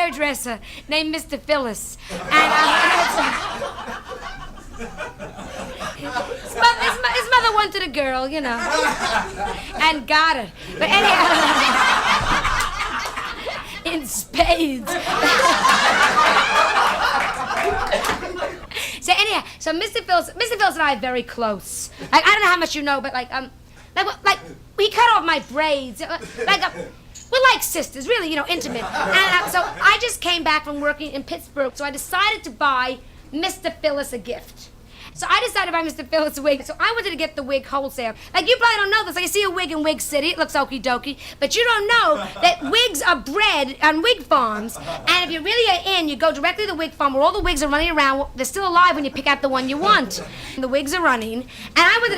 hairdresser named Mr. Phyllis. And his mother wanted a girl, you know, and got it. But anyhow, in spades. So Mr. Phyllis and I are very close. Like, I don't know how much you know, but like he cut off my braids. We're like sisters, really, you know, intimate. And so I just came back from working in Pittsburgh, so I decided to buy Mr. Phyllis a gift. So I decided to buy Mr. Phyllis a wig, so I wanted to get the wig wholesale. Like, you probably don't know this. Like, you see a wig in Wig City, it looks okie dokie, but you don't know that wigs are bred on wig farms, and if you really are in, you go directly to the wig farm where all the wigs are running around. They're still alive when you pick out the one you want. And the wigs are running, and I wanted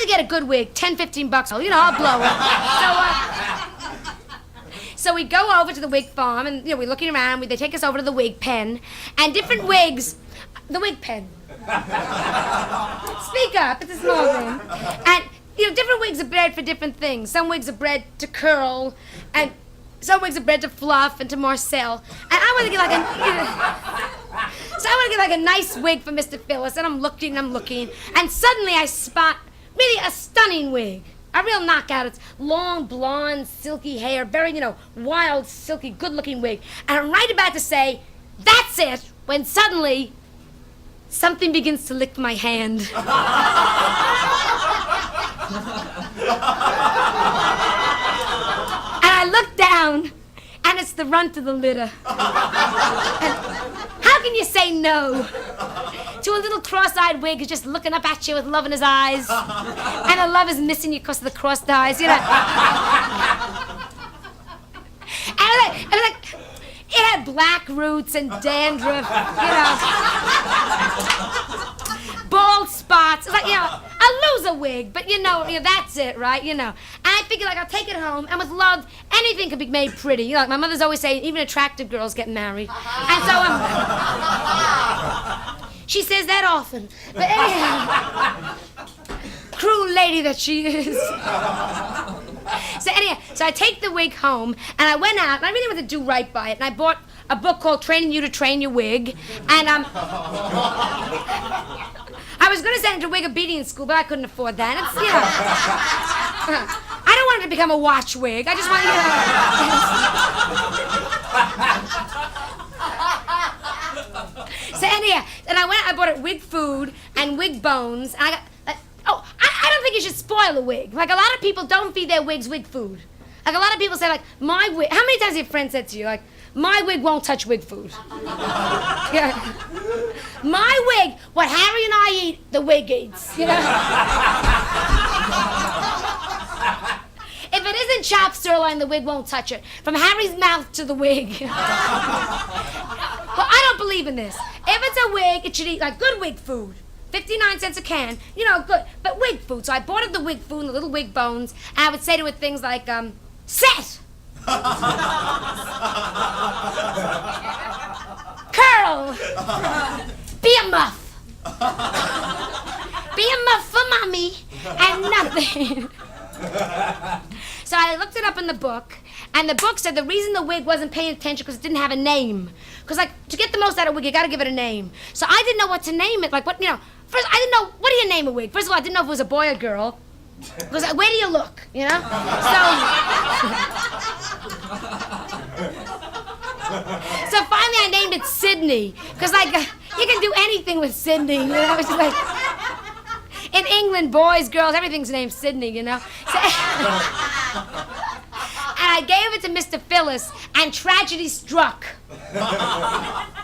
to get a good wig, $10, $15, you know, I'll blow it. So we go over to the wig farm, and, you know, we're looking around, they take us over to the wig pen, and different wigs. The wig pen. Speak up, it's a small room. And, you know, different wigs are bred for different things. Some wigs are bred to curl, and some wigs are bred to fluff and to Marcel. And I want to get like a nice wig for Mr. Phyllis, and I'm looking, and suddenly I spot really a stunning wig. A real knockout. It's long, blonde, silky hair, very, you know, wild, silky, good-looking wig. And I'm right about to say, that's it, when suddenly something begins to lick my hand. And I look down, and it's the runt of the litter. And how can you say no to a little cross-eyed wig who's just looking up at you with love in his eyes? And the love is missing you because of the crossed eyes, you know? And like, it had black roots and dandruff, you know. Bald spots. It's like, you know, a loser wig, but you know, that's it, right? You know. And I figured, like, I'll take it home, and with love, anything can be made pretty. You know, like my mother's always saying, even attractive girls get married. And so, she says that often. But anyhow, cruel lady that she is. So anyhow, so I take the wig home, and I went out, and I really wanted to do right by it, and I bought a book called Training You to Train Your Wig, and I was going to send it to wig obedience school, but I couldn't afford that. It's, you know, I don't want it to become a watch wig. I just want you to... So anyhow, and I bought it wig food and wig bones, and I got... I don't think you should spoil a wig. Like, a lot of people don't feed their wigs wig food. Like, a lot of people say, like, my wig... How many times have your friend said to you, like, my wig won't touch wig food? Yeah. My wig, what Harry and I eat, the wig eats, you know? If it isn't chopped sirloin, the wig won't touch it. From Harry's mouth to the wig. Well, I don't believe in this. If it's a wig, it should eat, like, good wig food. 59 cents a can, you know, good, but wig food. So I bought it the wig food and the little wig bones, and I would say to it things like, set! Curl! Be a muff! Be a muff for mommy, and nothing. So I looked it up in the book, and the book said the reason the wig wasn't paying attention because it didn't have a name. Because, like, to get the most out of a wig, you gotta give it a name. So I didn't know what to name it. Like, what, you know, first, I didn't know, what do you name a wig? First of all, I didn't know if it was a boy or girl. Because, where do you look, you know? So finally I named it Sydney. Because, like, you can do anything with Sydney, you know? It's just like, in England, boys, girls, everything's named Sydney, you know? So, and I gave it to Mr. Phyllis, and tragedy struck.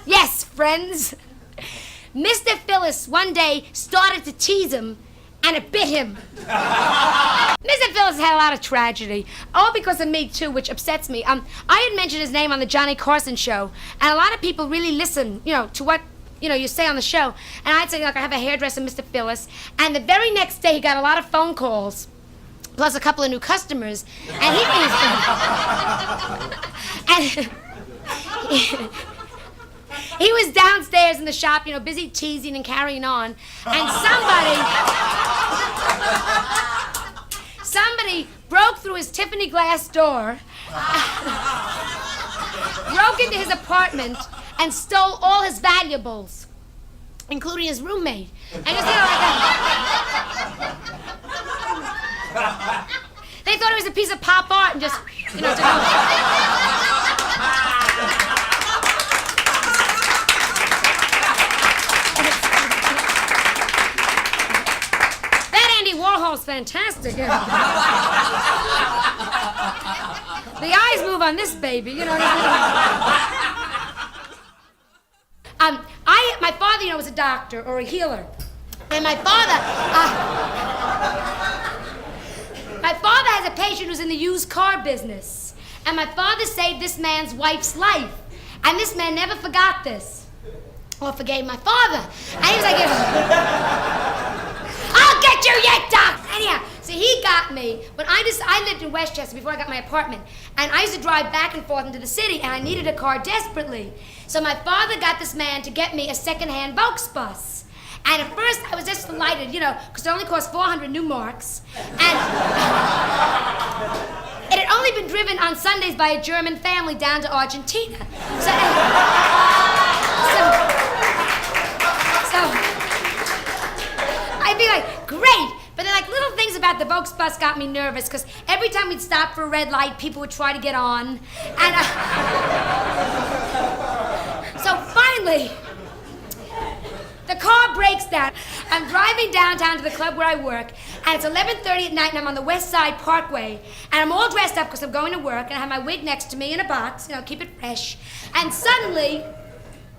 Yes, friends. Mr. Phyllis one day started to tease him, and it bit him. Mr. Phyllis had a lot of tragedy, all because of me, too, which upsets me. I had mentioned his name on the Johnny Carson show, and a lot of people really listen, you know, to what, you know, you say on the show. And I'd say, like, I have a hairdresser, Mr. Phyllis, and the very next day he got a lot of phone calls, plus a couple of new customers, and he was downstairs in the shop, you know, busy teasing and carrying on, and somebody broke through his Tiffany glass door broke into his apartment and stole all his valuables, including his roommate. And just, they thought it was a piece of pop art and just, That Andy Warhol's fantastic. The eyes move on this baby, My father, was a doctor or a healer. And my father has a patient who's in the used car business. And my father saved this man's wife's life. And this man never forgot this. Or forgave my father. And he was like, I'll get you yet, Doc! Anyhow, so he got me when I lived in Westchester before I got my apartment. And I used to drive back and forth into the city, and I needed a car desperately. So my father got this man to get me a second-hand Volksbus. And at first, I was just delighted, because it only cost 400 new marks. And it had only been driven on Sundays by a German family down to Argentina. So I'd be like, great. But then, little things about the Volksbus got me nervous, because every time we'd stop for a red light, people would try to get on. And so finally, the car breaks down. I'm driving downtown to the club where I work, and it's 11:30 at night, and I'm on the West Side Parkway, and I'm all dressed up because I'm going to work, and I have my wig next to me in a box, keep it fresh. And suddenly,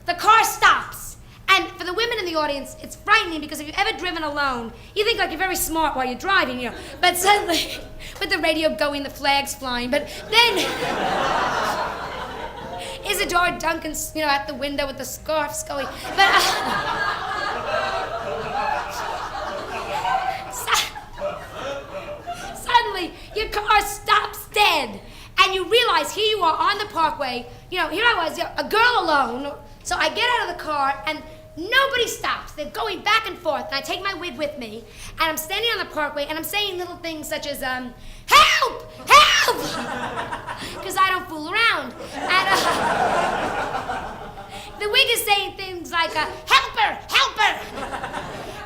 the car stops. And for the women in the audience, it's frightening because if you've ever driven alone, you think you're very smart while you're driving, But suddenly, with the radio going, the flags flying, but then Isadora Duncan's, at the window with the scarves going. But suddenly, your car stops dead, and you realize here you are on the parkway. Here I was, a girl alone. So I get out of the car, and nobody stops. They're going back and forth, and I take my wig with me, and I'm standing on the parkway, and I'm saying little things such as, help! Help! Because I don't fool around. And the wig is saying things like, help her! Help her!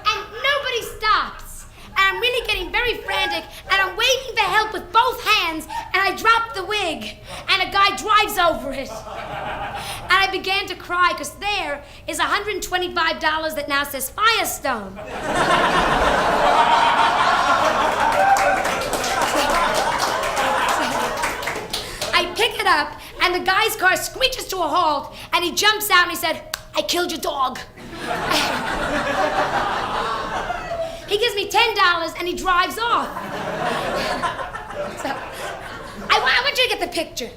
And nobody stops. And I'm really getting very frantic, and I'm waving for help with both hands, and I drop the wig, and a guy drives over it. And I began to cry, because there is $125 that now says Firestone. I pick it up, and the guy's car screeches to a halt, and he jumps out and he said, I killed your dog. He gives me $10 and he drives off. So, I want you to get the picture.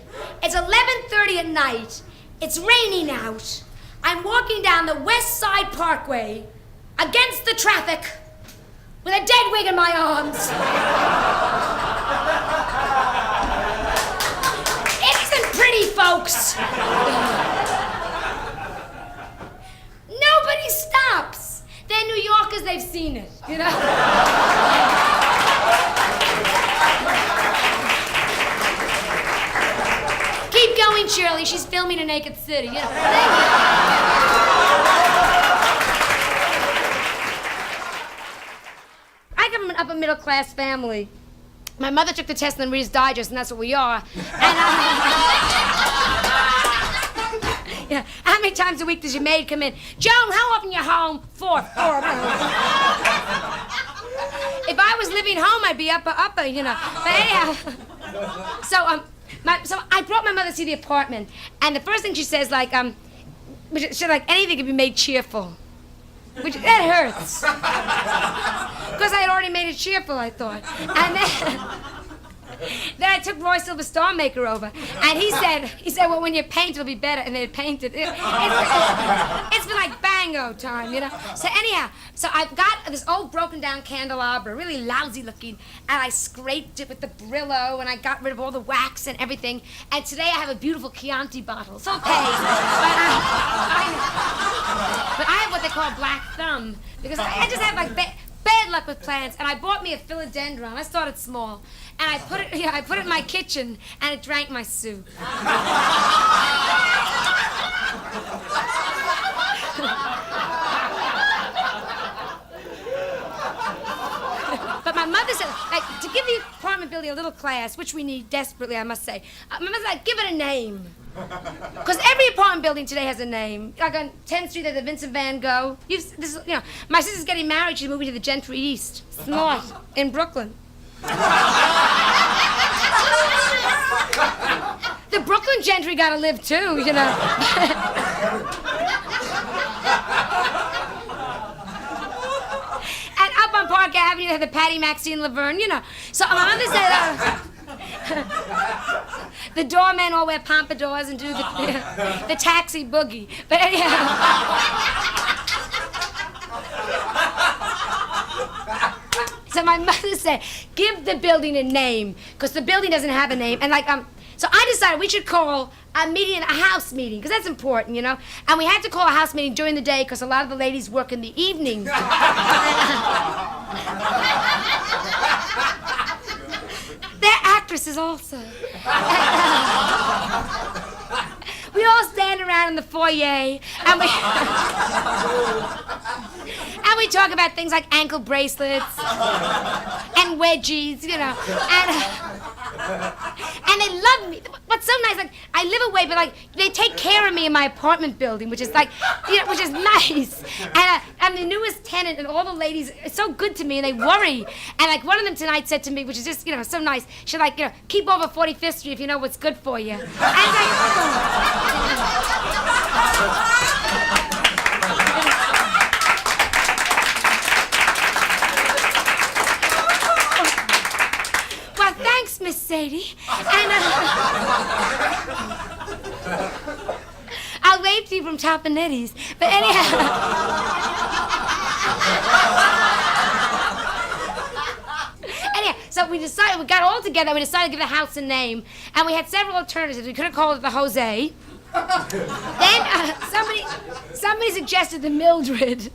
It's 11:30 at night. It's raining out. I'm walking down the West Side Parkway against the traffic with a dead wig in my arms. It isn't pretty, folks. Nobody stops. They're New Yorkers, they've seen it, Keep going, Shirley. She's filming a naked city, Thank you. I come from an upper middle class family. My mother took the test in the Reader's Digest, and that's what we are. And how many times a week does your maid come in? Joan, how often you home? Four. If I was living home, I'd be upper, But anyhow, so I brought my mother to see the apartment, and the first thing she says, she said, anything can be made cheerful. That hurts. Because I had already made it cheerful, I thought. And then I took Roy Silver Star Maker over, and he said, well, when you paint, it'll be better, and they painted. It's been like bango time, So anyhow, I've got this old broken down candelabra, really lousy looking, and I scraped it with the Brillo, and I got rid of all the wax and everything, and today I have a beautiful Chianti bottle. It's okay. But I have what they call black thumb, because I just have bad luck with plants, and I bought me a philodendron. I started small, and I put it in my kitchen, and it drank my soup. said, like, to give the apartment building a little class, which we need desperately, I must say, my mother said, give it a name. Because every apartment building today has a name. Like on 10th Street, there's a Vincent Van Gogh. My sister's getting married. She's moving to the Gentry East. Smart. In Brooklyn. The Brooklyn gentry gotta live too, you know. And up on Park Avenue, they have the Patty, Maxine, Laverne, you know. So my mother said, the doormen all wear pompadours and do the taxi boogie. But anyhow. So my mother said, give the building a name, because the building doesn't have a name. And so I decided we should call a meeting a house meeting, because that's important, you know. And we had to call a house meeting during the day, because a lot of the ladies work in the evening. They're actresses also. We all stand around in the foyer, and we talk about things like ankle bracelets and wedgies, you know. And they love me. What's so nice, like, I live away, but, like, they take care of me in my apartment building, which is, like, you know, which is nice. And I'm the newest tenant, and all the ladies are so good to me, and they worry. And, like, one of them tonight said to me, which is just, you know, so nice, she's like, you know, keep over 45th Street if you know what's good for you. And well, thanks, Miss Sadie. And I'll wave to you from Topanetti's. But anyhow. So we got all together, we decided to give the house a name, and we had several alternatives. We could have called it the Jose. Then somebody suggested the Mildred.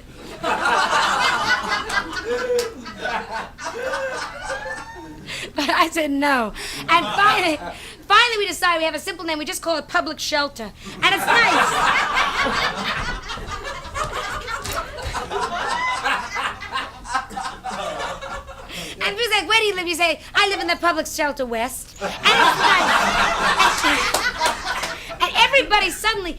But I said no. And finally we decided we have a simple name. We just call it Public Shelter. And it's nice. And she's like, where do you live? You say, I live in the Public Shelter West. And it's nice. And everybody suddenly,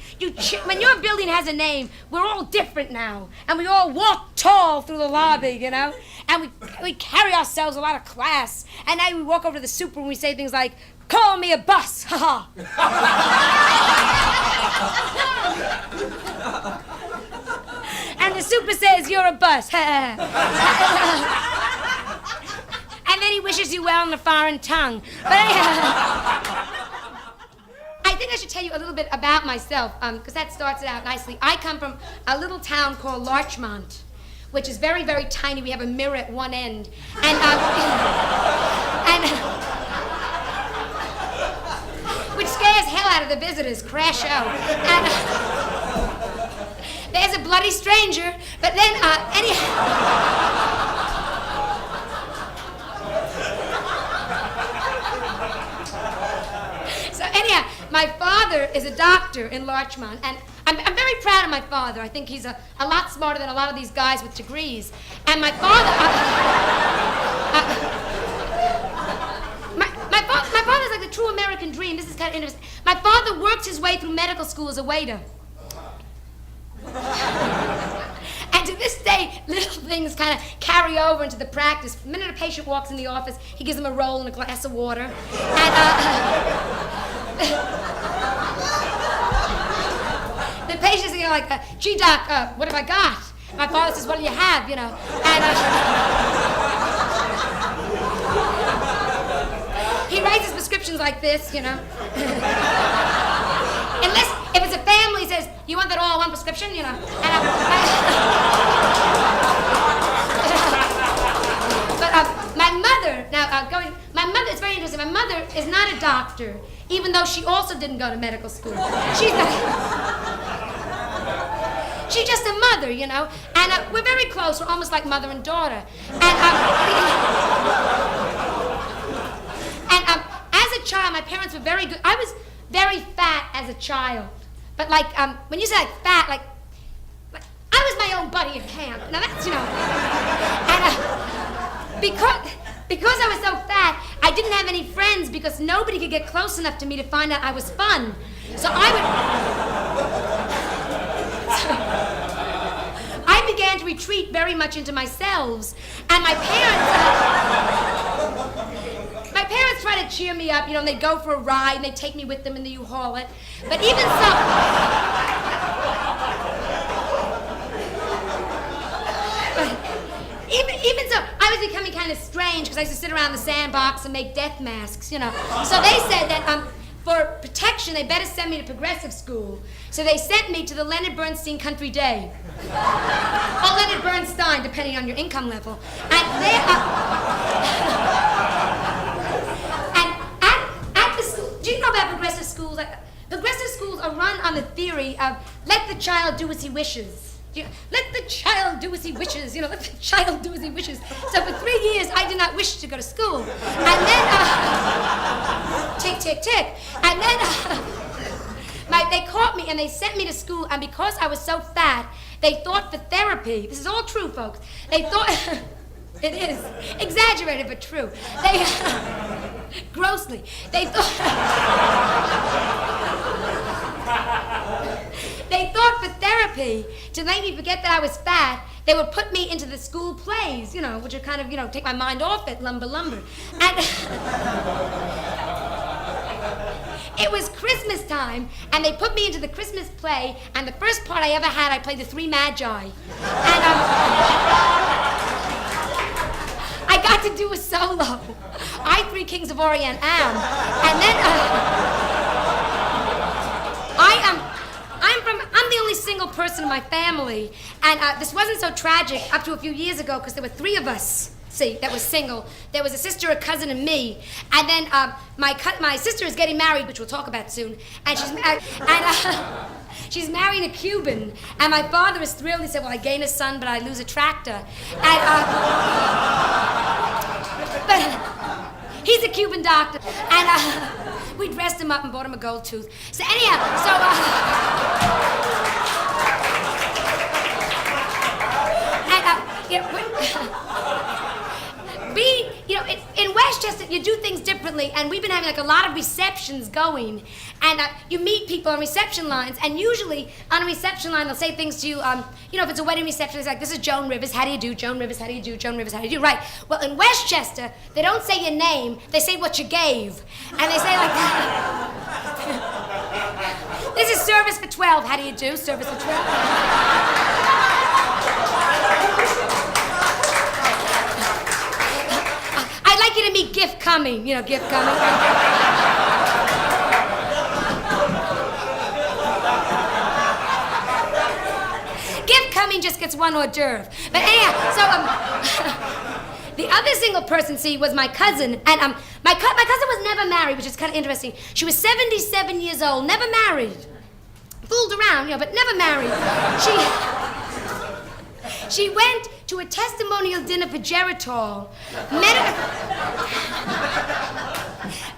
when your building has a name, we're all different now. And we all walk tall through the lobby, you know? And we carry ourselves a lot of class. And now we walk over to the super and we say things like, call me a bus, ha-ha. And the super says, you're a bus, And then he wishes you well in a foreign tongue. But I think I should tell you a little bit about myself, because that starts it out nicely. I come from a little town called Larchmont, which is very, very tiny. We have a mirror at one end. And which scares hell out of the visitors. Crash show. And there's a bloody stranger. But then, anyhow. So anyhow, my father is a doctor in Larchmont, and I'm very proud of my father. I think he's a lot smarter than a lot of these guys with degrees. And my father, my father's like the true American dream. This is kind of interesting. My father worked his way through medical school as a waiter. And to this day, little things kind of carry over into the practice. The minute a patient walks in the office, he gives them a roll and a glass of water. And the patients are like, gee, doc, what have I got? My father says, what do you have, you know? And he writes his prescriptions like this, you know? Unless, if it's a family, he says, you want that all one prescription, you know? And but my mother, my mother, it's very interesting. My mother is not a doctor, even though she also didn't go to medical school. She's just a mother, you know? And we're very close. We're almost like mother and daughter. And as a child, my parents were very good. I was very fat as a child. But like, when you say like fat, like I was my own buddy at camp. Now that's, you know. And because I was so fat, I didn't have any friends because nobody could get close enough to me to find out I was fun. So I began to retreat very much into myself, and my parents tried to cheer me up, and they'd go for a ride, and they'd take me with them in the U-Haul. But even so, even so, I was becoming kind of strange because I used to sit around the sandbox and make death masks, So they said that for protection, they better send me to progressive school. So they sent me to the Leonard Bernstein Country Day. Or Leonard Bernstein, depending on your income level. And there, at the school, do you know about progressive schools? Progressive schools are run on the theory of let the child do as he wishes. Let the child do as he wishes. Let the child do as he wishes. So for 3 years, I did not wish to go to school. And then, tick, tick, tick. And then, they caught me and they sent me to school. And because I was so fat, they thought for therapy. This is all true, folks. They thought, it is exaggerated but true. They, grossly, they thought. They thought for therapy, to make me forget that I was fat, they would put me into the school plays, which would kind of, take my mind off it, lumber. And it was Christmas time, and they put me into the Christmas play, and the first part I ever had, I played the Three Magi. And I got to do a solo. I, Three Kings of Orient am. And then, I'm the only single person in my family, and this wasn't so tragic up to a few years ago because there were 3 of us, that was single. There was a sister, a cousin, and me, and then my sister is getting married, which we'll talk about soon, and she's marrying a Cuban, and my father is thrilled. He said, well, I gain a son, but I lose a tractor, and but he's a Cuban doctor, and we dressed him up and bought him a gold tooth. So anyhow, in Westchester, you do things differently, and we've been having a lot of receptions going, and you meet people on reception lines, and usually on a reception line they'll say things to you, if it's a wedding reception, it's like, this is Joan Rivers, how do you do? Joan Rivers, how do you do? Joan Rivers, how do you do? Right. Well, in Westchester, they don't say your name, they say what you gave, and they say like, this is service for 12, how do you do? Service for 12. I'd like you to meet gift coming, gift coming. Gift coming just gets one hors d'oeuvre. But anyhow, so the other single person, was my cousin, and my cousin was never married, which is kind of interesting. She was 77 years old, never married. Fooled around, but never married. She went to a testimonial dinner for Geritol, met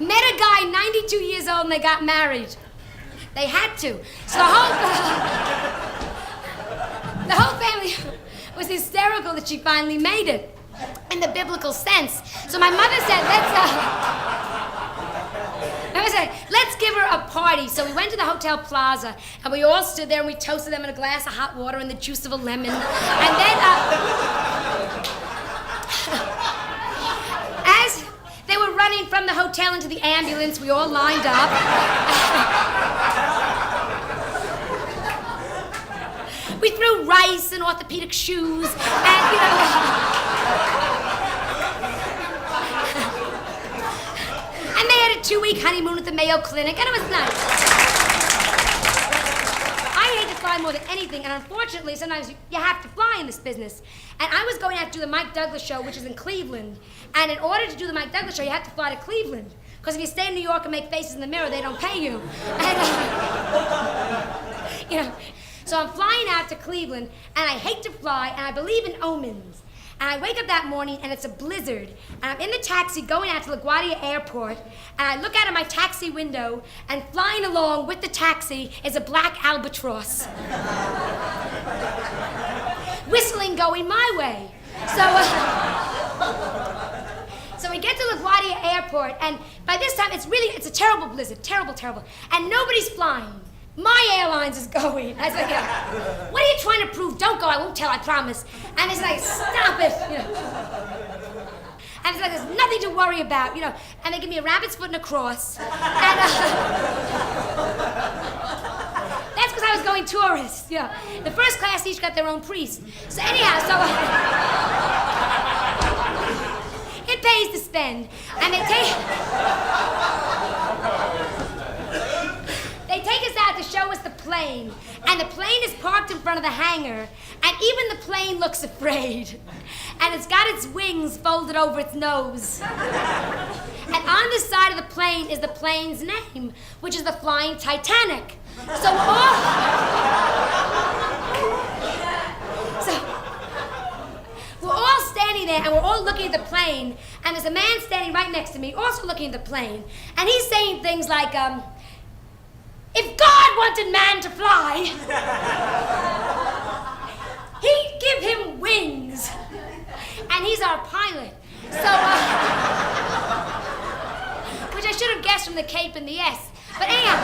a guy 92 years old, and they got married. They had to. So the whole family was hysterical that she finally made it, in the biblical sense. So my mother said, let's give her a party. So we went to the Hotel Plaza, and we all stood there, and we toasted them in a glass of hot water and the juice of a lemon. And then, as they were running from the hotel into the ambulance, we all lined up. We threw rice and orthopedic shoes, and, and they had a 2-week honeymoon at the Mayo Clinic, and it was nice. I hate to fly more than anything, and unfortunately, sometimes you have to fly in this business. And I was going out to do the Mike Douglas show, which is in Cleveland. And in order to do the Mike Douglas show, you have to fly to Cleveland. Because if you stay in New York and make faces in the mirror, they don't pay you. And, so I'm flying out to Cleveland, and I hate to fly, and I believe in omens. And I wake up that morning, and it's a blizzard. And I'm in the taxi going out to LaGuardia Airport, and I look out of my taxi window, and flying along with the taxi is a black albatross. Whistling going my way. So So we get to LaGuardia Airport, and by this time, it's a terrible blizzard, terrible, and nobody's flying. My airlines is going. I was like, what are you trying to prove? Don't go, I won't tell, I promise. And it's like, stop it, And it's like, there's nothing to worry about, And they give me a rabbit's foot and a cross. And that's because I was going tourist, The first class each got their own priest. So anyhow, it pays to spend. And they take us out to show us the plane. And the plane is parked in front of the hangar. And even the plane looks afraid. And it's got its wings folded over its nose. And on the side of the plane is the plane's name, which is the Flying Titanic. So we're all standing there, and we're all looking at the plane, and there's a man standing right next to me, also looking at the plane, and he's saying things like, if God wanted man to fly, he'd give him wings. And he's our pilot. So, which I should have guessed from the cape and the S. But anyhow,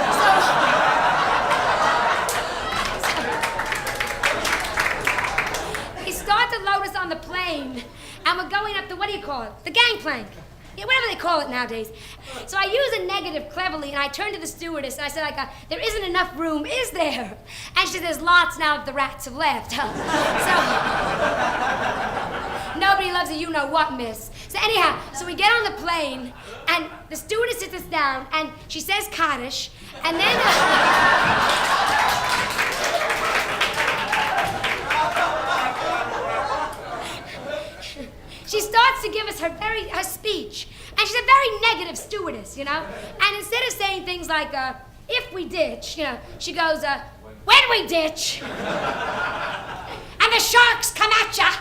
so they start to load us on the plane, and we're going up the, what do you call it? The gangplank. Yeah, whatever they call it nowadays. So I use a negative cleverly, and I turned to the stewardess, and I said, there isn't enough room, is there? And she said, there's lots now that the rats have left. So, nobody loves a you-know-what, miss. So anyhow, so we get on the plane, and the stewardess sits us down, and she says Kaddish, and then... she starts to give us her speech. And she's a very negative stewardess, And instead of saying things like, if we ditch, she goes, when we ditch, and the sharks come at ya,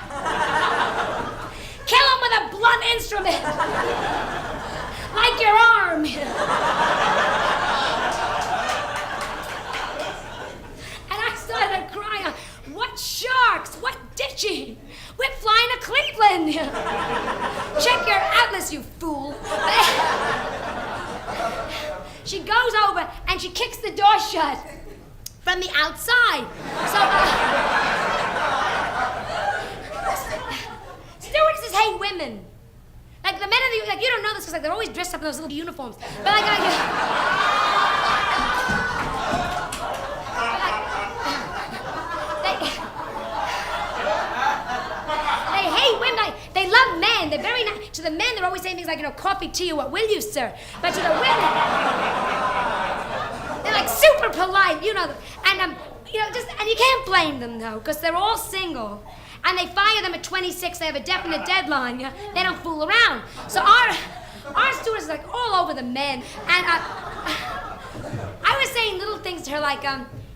kill them with a blunt instrument, like your arm. And I started crying, what sharks, what ditching? We're flying to Cleveland. Check your atlas, you fool. She goes over and she kicks the door shut from the outside. So, stewardesses hate women. Like the men in the, you don't know this because they're always dressed up in those little uniforms. But they love men. They're very nice. To the men, they're always saying things like, coffee, tea, or what will you, sir? But to the women, they're like super polite, And, and you can't blame them, though, because they're all single. And they fire them at 26. They have a definite deadline. They don't fool around. So our stewardess is like all over the men. And I was saying little things to her like,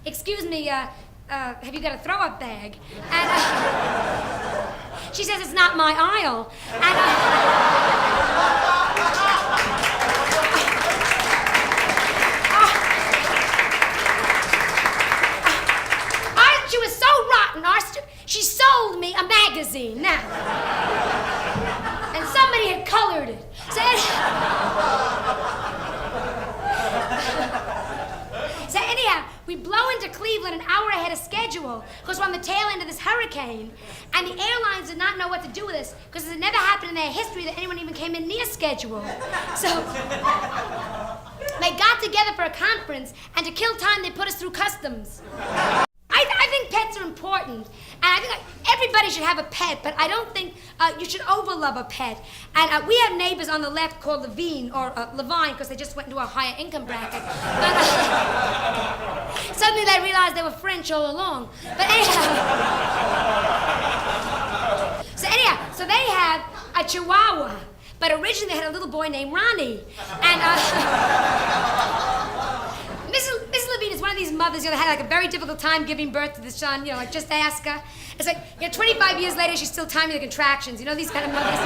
excuse me, have you got a throw-up bag? And she says it's not my aisle. And she was so rotten. She sold me a magazine now, and somebody had colored it. So anyhow, we blow into Cleveland an hour ahead of schedule because we're on the tail end of this hurricane, and the airlines did not know what to do with us because it had never happened in their history that anyone even came in near schedule. So they got together for a conference, and to kill time, they put us through customs. I think pets are important, and I think everybody should have a pet, but I don't think you should overlove a pet. And we have neighbors on the left called Levine, or Levine, because they just went into a higher income bracket. But suddenly they realized they were French all along. But anyhow, so they have a Chihuahua, but originally they had a little boy named Ronnie. And Mrs. Levine is one of these mothers, that had like a very difficult time giving birth to the son, just ask her. It's like, 25 years later, she's still timing the contractions, these kind of mothers.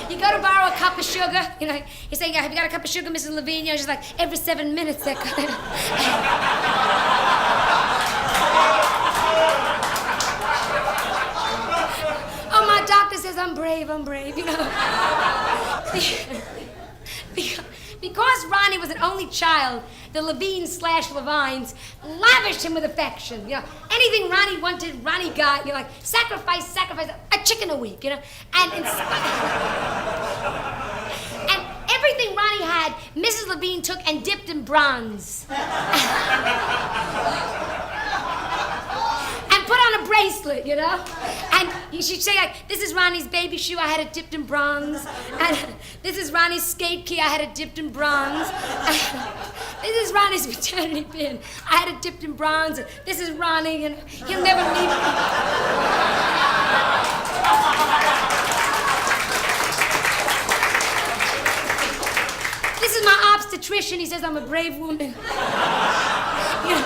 You go to borrow a cup of sugar, you say, have you got a cup of sugar, Mrs. Levine? She's like, every 7 minutes, they're coming. Oh, my doctor says I'm brave, you know. Because Ronnie was an only child, the Levines/Levines lavished him with affection. You know, anything Ronnie wanted, Ronnie got. You know, like sacrifice, a chicken a week. You know, and everything Ronnie had, Mrs. Levine took and dipped in bronze. And put on a bracelet, you know? And she'd say, like, this is Ronnie's baby shoe, I had it dipped in bronze. And this is Ronnie's skate key, I had it dipped in bronze. This is Ronnie's maternity pin, I had it dipped in bronze. And this is Ronnie, and he'll never leave me. This is my obstetrician. He says I'm a brave woman. You know,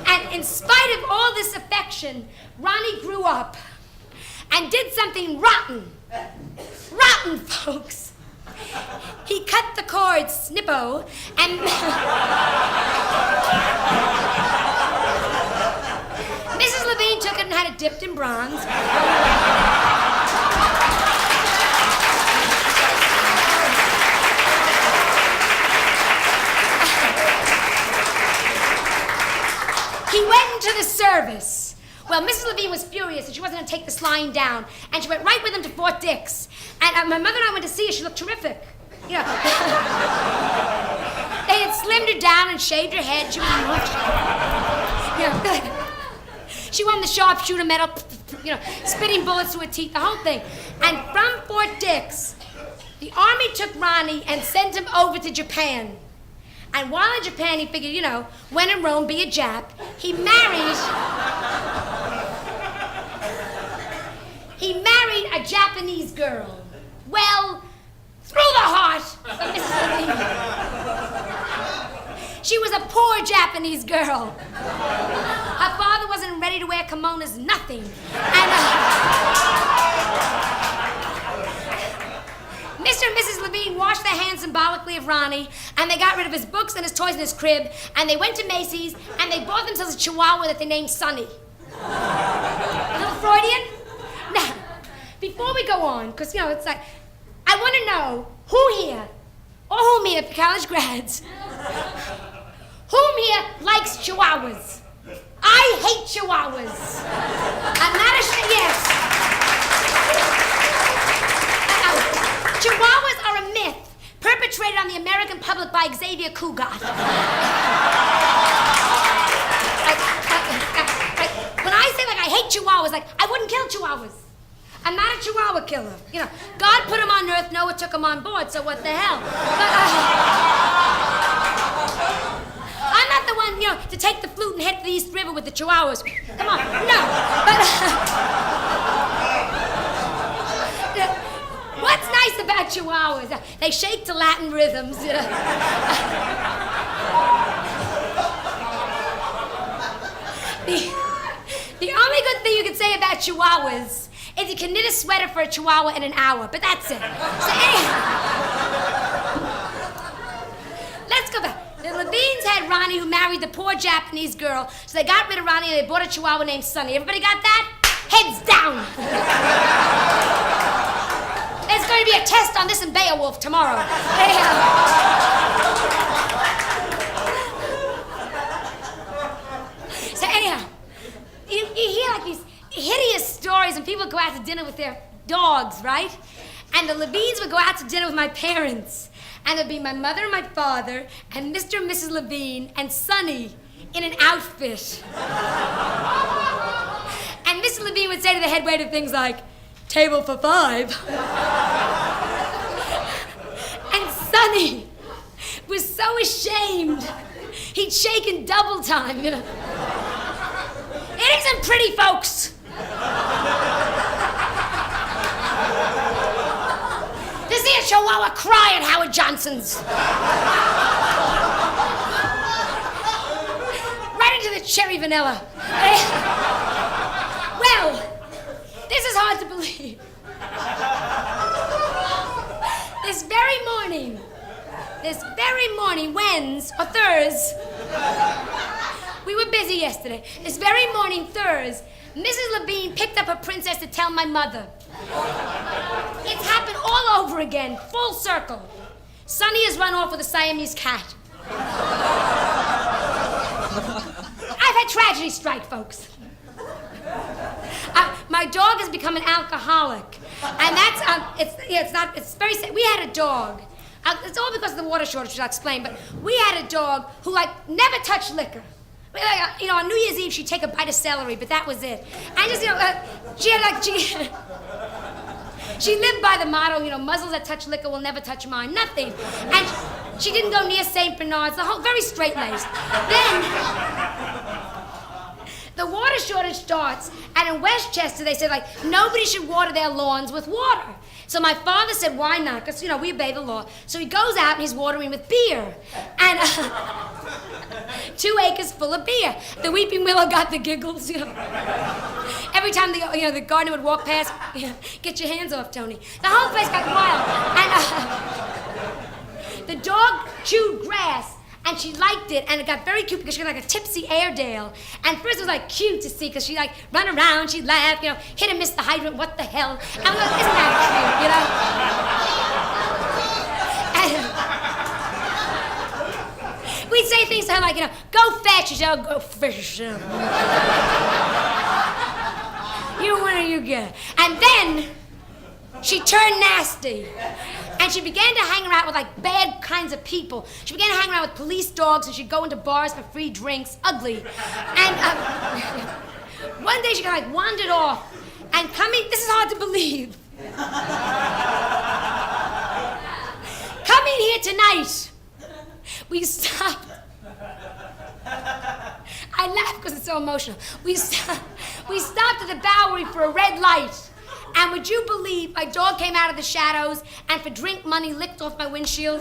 and in spite of all this affection, Ronnie grew up and did something rotten. Rotten, folks. He cut the cord, snippo, and Mrs. Levine took it and had it dipped in bronze. He went into the service. Well, Mrs. Levine was furious and she wasn't going to take this lying down. And she went right with him to Fort Dix. And my mother and I went to see her. She looked terrific. You know, they had slimmed her down and shaved her head. She was much. You know, she won the sharpshooter medal, you know, spitting bullets through her teeth, the whole thing. And from Fort Dix, the Army took Ronnie and sent him over to Japan. And while in Japan, he figured, you know, when in Rome, be a Jap. He married a Japanese girl. Well, through the heart of Mrs. Levine. She was a poor Japanese girl. Her father wasn't ready to wear kimonos, nothing. And Mr. and Mrs. Levine washed their hands symbolically of Ronnie, and they got rid of his books and his toys and his crib, and they went to Macy's, and they bought themselves a Chihuahua that they named Sonny. A little Freudian? Now, before we go on, because, you know, it's like, I want to know who here, or whom here, college grads, whom here likes Chihuahuas? I hate Chihuahuas. I'm not ashamed, yes. Chihuahuas are a myth perpetrated on the American public by Xavier Cugat. When I say, like, I hate Chihuahuas, like, I wouldn't kill Chihuahuas. I'm not a Chihuahua killer. You know, God put them on earth, Noah took them on board, so what the hell? But, I'm not the one, you know, to take the flute and head to the East River with the Chihuahuas. Come on, no. But, what's nice about Chihuahuas? They shake to Latin rhythms. You know. The only good thing you can say about Chihuahuas is you can knit a sweater for a Chihuahua in an hour, but that's it. So anyhow, let's go back. The Levines had Ronnie, who married the poor Japanese girl, so they got rid of Ronnie and they bought a Chihuahua named Sonny. Everybody got that? Heads down. There's going to be a test on this in Beowulf tomorrow. So anyhow, you hear like these hideous stories, and people go out to dinner with their dogs, right? And the Levines would go out to dinner with my parents, and it'd be my mother and my father, and Mr. and Mrs. Levine, and Sonny in an outfit. And Mrs. Levine would say to the head waiter things like, "Table for 5." And Sonny was so ashamed, he'd shake in double time, you know. "It isn't pretty, folks. To see a Chihuahua cry at Howard Johnson's. Right into the cherry vanilla. Well, this is hard to believe. This very morning, Wednesday or Thursday, we were busy yesterday. This very morning, Thursday, Mrs. Levine picked up her princess to tell my mother. It's happened all over again, full circle. Sonny has run off with a Siamese cat. I've had tragedy strike, folks. My dog has become an alcoholic, and that's it's very sad. We had a dog. It's all because of the water shortage, which I'll explain. But we had a dog who never touched liquor. On New Year's Eve she'd take a bite of celery, but that was it. And just she lived by the motto, muzzles that touch liquor will never touch mine. Nothing. And she didn't go near St. Bernard's. Very straight-laced. Then the water shortage starts, and in Westchester they said, nobody should water their lawns with water. So my father said, why not? Because, we obey the law. So he goes out and he's watering with beer. And 2 acres full of beer. The weeping willow got the giggles, Every time the gardener would walk past, get your hands off, Tony. The whole place got wild. And the dog chewed grass. And she liked it, and it got very cute because she was like a tipsy Airedale. And first it was cute to see because she run around, she'd laugh, hit and miss the hydrant, what the hell? And I'm like, isn't that cute, And we'd say things to her like, go fetch, she'd say, oh, go fish. You win or you get it. And then she turned nasty. And she began to hang around with bad kinds of people. She began to hang around with police dogs, and she'd go into bars for free drinks, ugly. And one day she wandered off, and this is hard to believe. Coming here tonight, we stopped. I laugh because it's so emotional. We stopped at the Bowery for a red light. And would you believe my dog came out of the shadows and for drink money licked off my windshield?